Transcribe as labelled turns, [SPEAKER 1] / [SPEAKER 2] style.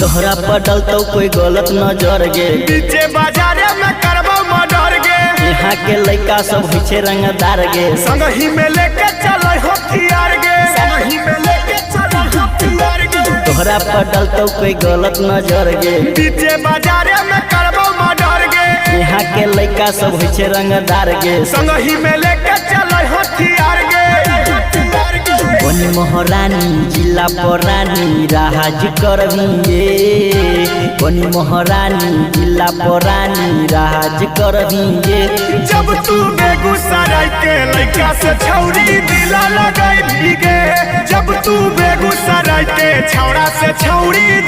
[SPEAKER 1] तोहरा पर डलतो कोई गलत नजर गे,
[SPEAKER 2] पीछे बाजारे में करबो मर्डर गे।
[SPEAKER 1] यहाँ के लड़का सब होइ छे रंगदार गे,
[SPEAKER 2] संगही में लेके चलो हथियार गे, संगही में लेके चलो हथियार गे।
[SPEAKER 1] तोहरा पर डलतो कोई गलत नजर गे,
[SPEAKER 2] पीछे बाजारे में करबो मर्डर गे।
[SPEAKER 1] यहाँ के लड़का सब होइ छे रंगदार गे,
[SPEAKER 2] संगही में लेके चलो हथियार गे।
[SPEAKER 1] बनी महारानी जिला परानी राज करभिए, बनी महारानी जिला परानी राज करभिए।
[SPEAKER 2] जब तू बेगूसराय के लड़का से छौरी दिला लगाई गे, जब तू बेगूसराय के छौड़ा से छौरी